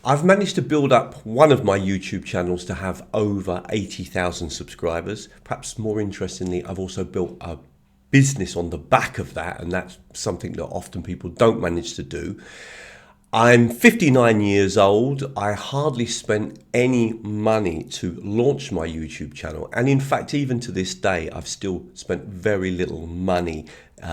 I've managed to build up one of my YouTube channels to have over 80,000 subscribers. Perhaps more interestingly, I've also built a business on the back of that, and that's something that often people don't manage to do. I'm 59 years old. I hardly spent any money to launch my YouTube channel. And in fact, even to this day, I've still spent very little money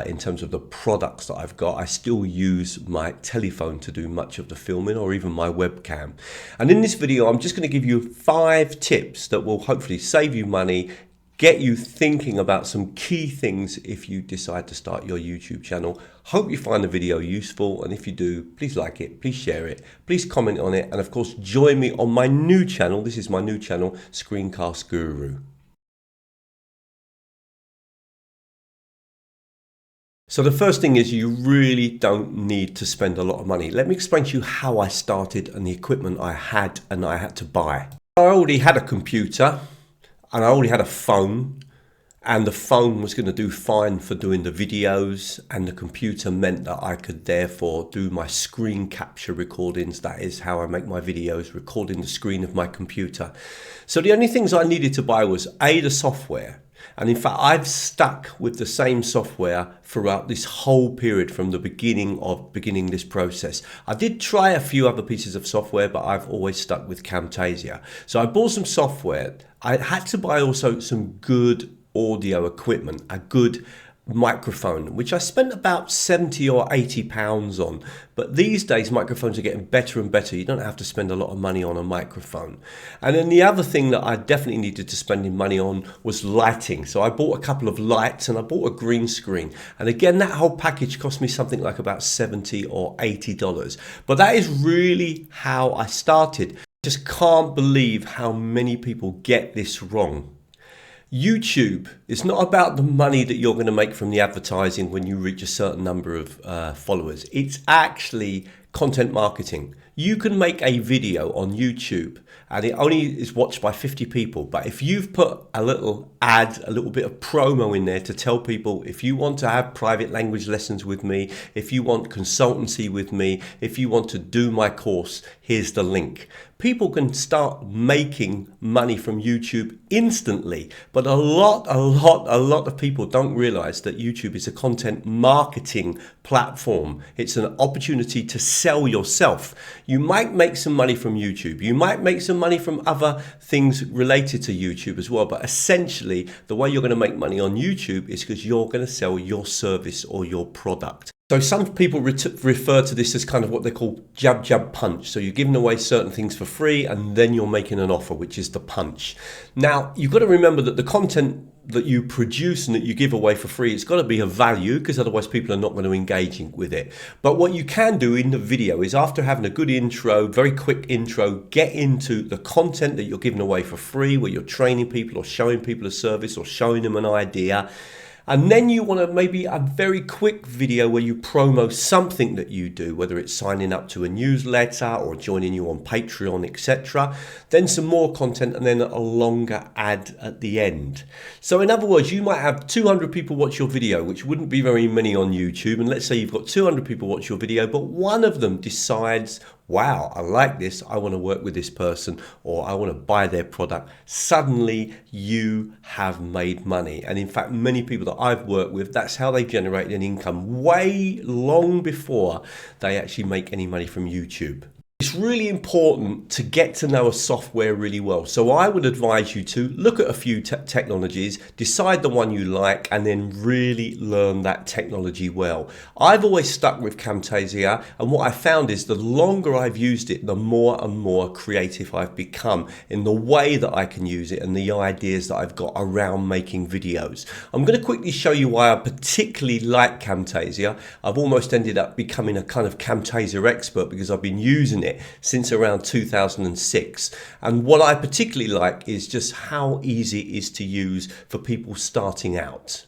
in terms of the products that I've got. I still use my telephone to do much of the filming, or even my webcam. And in this video, I'm just going to give you 5 tips that will hopefully save you money, get you thinking about some key things if you decide to start your YouTube channel. Hope you find the video useful, and if you do, please like it, please share it, please comment on it, and of course join me on my new channel. This is my new channel, Screencast Guru. So the first thing is, you really don't need to spend a lot of money. Let me explain to you how I started and the equipment I had to buy. I already had a computer, and I already had a phone, and the phone was going to do fine for doing the videos, and the computer meant that I could therefore do my screen capture recordings. That is how I make my videos, recording the screen of my computer. So the only things I needed to buy was the software. And in fact, I've stuck with the same software throughout this whole period from the beginning this process. I did try a few other pieces of software, but I've always stuck with Camtasia. So I bought some software. I had to buy also some good audio equipment, a good microphone, which I spent about 70 or 80 pounds on. But these days microphones are getting better and better. You don't have to spend a lot of money on a microphone. And then the other thing that I definitely needed to spend money on was lighting. So I bought a couple of lights, and I bought a green screen. And again, that whole package cost me something like about $70 or $80. But that is really how I started. I just can't believe how many people get this wrong. YouTube is not about the money that you're going to make from the advertising when you reach a certain number of followers. It's actually content marketing. You can make a video on YouTube and it only is watched by 50 people. But if you've put a little ad, a little bit of promo in there to tell people, if you want to have private language lessons with me, if you want consultancy with me, if you want to do my course, here's the link. People can start making money from YouTube instantly. But a lot of people don't realize that YouTube is a content marketing platform. It's an opportunity to sell yourself. You might make some money from YouTube. You might make some money from other things related to YouTube as well. But essentially, the way you're going to make money on YouTube is because you're going to sell your service or your product. So some people refer to this as kind of what they call jab, jab, punch. So you're giving away certain things for free, and then you're making an offer, which is the punch. Now, you've got to remember that the content that you produce and that you give away for free, it's got to be of value, because otherwise people are not going to engage with it. But what you can do in the video is, after having a good intro, very quick intro, get into the content that you're giving away for free, where you're training people or showing people a service or showing them an idea. And then you want to maybe a very quick video where you promo something that you do, whether it's signing up to a newsletter or joining you on Patreon, etc. Then some more content, and then a longer ad at the end. So in other words, you might have 200 people watch your video, which wouldn't be very many on YouTube. And let's say you've got 200 people watch your video, but one of them decides, wow, I like this, I want to work with this person, or I want to buy their product. Suddenly you have made money. And in fact, many people that I've worked with, that's how they generate an income way long before they actually make any money from YouTube. It's really important to get to know a software really well. So I would advise you to look at a few technologies, decide the one you like, and then really learn that technology well. I've always stuck with Camtasia, and what I found is the longer I've used it, the more and more creative I've become in the way that I can use it and the ideas that I've got around making videos. I'm going to quickly show you why I particularly like Camtasia. I've almost ended up becoming a kind of Camtasia expert because I've been using it since around 2006. And what I particularly like is just how easy it is to use for people starting out.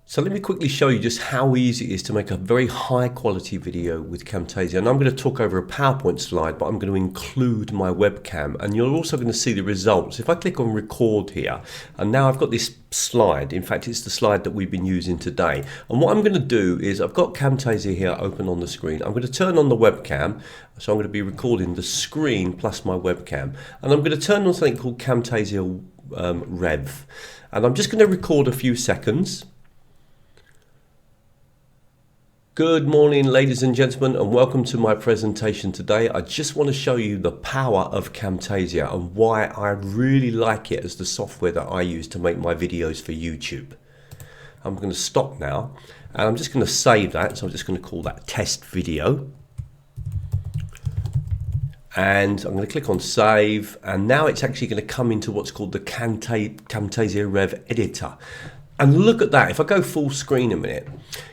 So let me quickly show you just how easy it is to make a very high quality video with Camtasia. And I'm going to talk over a PowerPoint slide, but I'm going to include my webcam, and you're also going to see the results. If I click on record here, and now I've got this slide. In fact, it's the slide that we've been using today. And what I'm going to do is I've got Camtasia here open on the screen. I'm going to turn on the webcam. So I'm going to be recording the screen plus my webcam. And I'm going to turn on something called Camtasia Rev. And I'm just going to record a few seconds. Good morning, ladies and gentlemen, and welcome to my presentation today. I just want to show you the power of Camtasia and why I really like it as the software that I use to make my videos for YouTube. I'm going to stop now, and I'm just going to save that. So I'm just going to call that test video. And I'm going to click on save, and now it's actually going to come into what's called the Camtasia Rev editor. And look at that, if I go full screen a minute,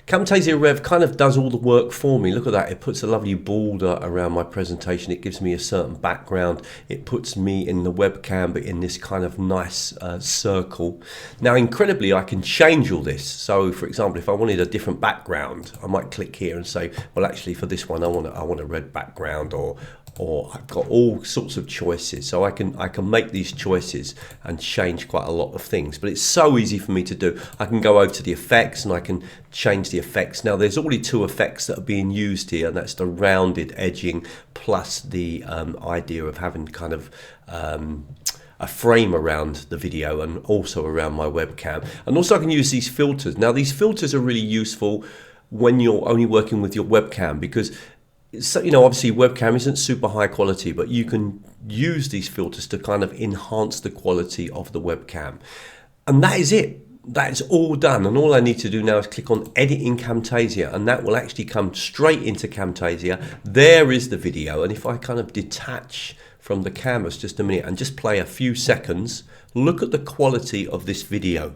Camtasia Rev kind of does all the work for me. Look at that, it puts a lovely border around my presentation. It gives me a certain background. It puts me in the webcam, but in this kind of nice circle. Now, incredibly, I can change all this. So, for example, if I wanted a different background, I might click here and say, well, actually, for this one, I want a red background, or I've got all sorts of choices. So I can make these choices and change quite a lot of things, but it's so easy for me to do. I can go over to the effects and I can change the effects. Now there's already two effects that are being used here, and that's the rounded edging plus the idea of having kind of a frame around the video and also around my webcam. And also I can use these filters. Now these filters are really useful when you're only working with your webcam, because so, you know, obviously webcam isn't super high quality, but you can use these filters to kind of enhance the quality of the webcam. And that is it. That is all done. And all I need to do now is click on Edit in Camtasia, and that will actually come straight into Camtasia. There is the video. And if I kind of detach from the canvas just a minute and just play a few seconds, look at the quality of this video.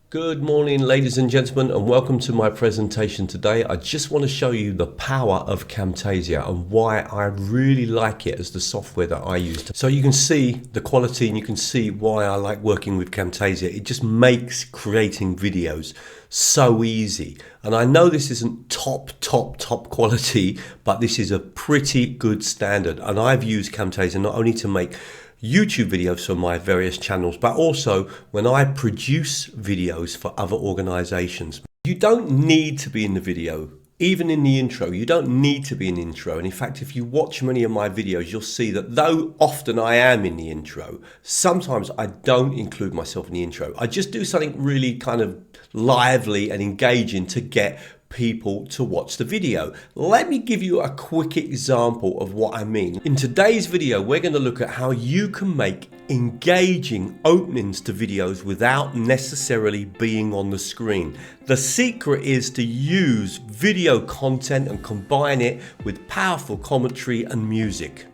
Good morning, ladies and gentlemen, and welcome to my presentation today. I just want to show you the power of Camtasia and why I really like it as the software that I use. So you can see the quality, and you can see why I like working with Camtasia. It just makes creating videos so easy. And I know this isn't top quality, but this is a pretty good standard. And I've used Camtasia not only to make YouTube videos for my various channels, but also when I produce videos for other organizations. You don't need to be in the video. Even in the intro, you don't need to be in the intro. And in fact, if you watch many of my videos, you'll see that though often I am in the intro, sometimes I don't include myself in the intro. I just do something really kind of lively and engaging to get people to watch the video. Let me give you a quick example of what I mean. In today's video, we're going to look at how you can make engaging openings to videos without necessarily being on the screen. The secret is to use video content and combine it with powerful commentary and music.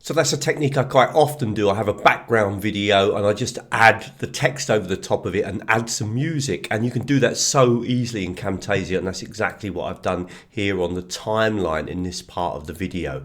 So that's a technique I quite often do. I have a background video and I just add the text over the top of it and add some music, and you can do that so easily in Camtasia, and that's exactly what I've done here on the timeline in this part of the video.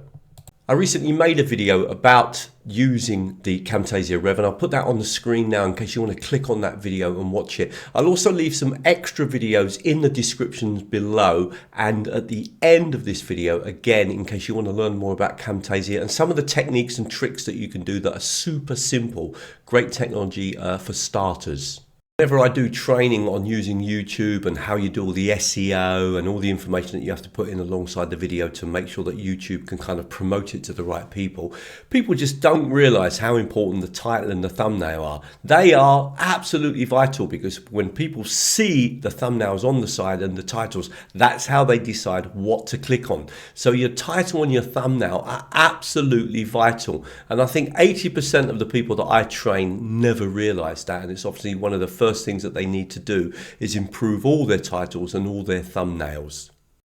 I recently made a video about using the Camtasia Rev, and I'll put that on the screen now in case you want to click on that video and watch it. I'll also leave some extra videos in the descriptions below and at the end of this video, again, in case you want to learn more about Camtasia and some of the techniques and tricks that you can do that are super simple. Great technology for starters. Whenever I do training on using YouTube and how you do all the SEO and all the information that you have to put in alongside the video to make sure that YouTube can kind of promote it to the right people, people just don't realize how important the title and the thumbnail are. They are absolutely vital, because when people see the thumbnails on the side and the titles, that's how they decide what to click on. So your title and your thumbnail are absolutely vital. And I think 80% of the people that I train never realize that. And it's obviously one of the first things that they need to do is improve all their titles and all their thumbnails.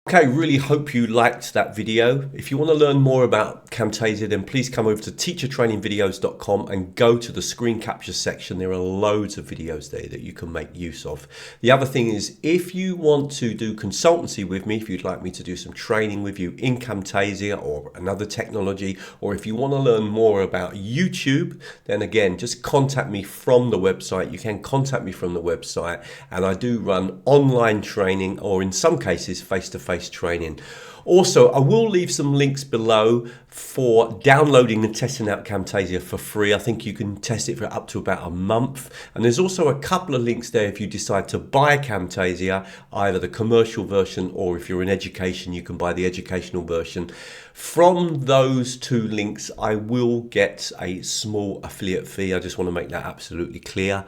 Okay, really hope you liked that video. If you want to learn more about Camtasia, then please come over to teachertrainingvideos.com and go to the screen capture section. There are loads of videos there that you can make use of. The other thing is, if you want to do consultancy with me, if you'd like me to do some training with you in Camtasia or another technology, or if you want to learn more about YouTube, then again, just contact me from the website. You can contact me from the website, and I do run online training, or in some cases, face-to-face training. Also, I will leave some links below for downloading and testing out Camtasia for free. I think you can test it for up to about a month. And there's also a couple of links there if you decide to buy Camtasia, either the commercial version, or if you're in education, you can buy the educational version. From those two links, I will get a small affiliate fee. I just want to make that absolutely clear.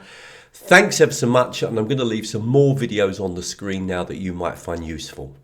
Thanks ever so much, and I'm going to leave some more videos on the screen now that you might find useful.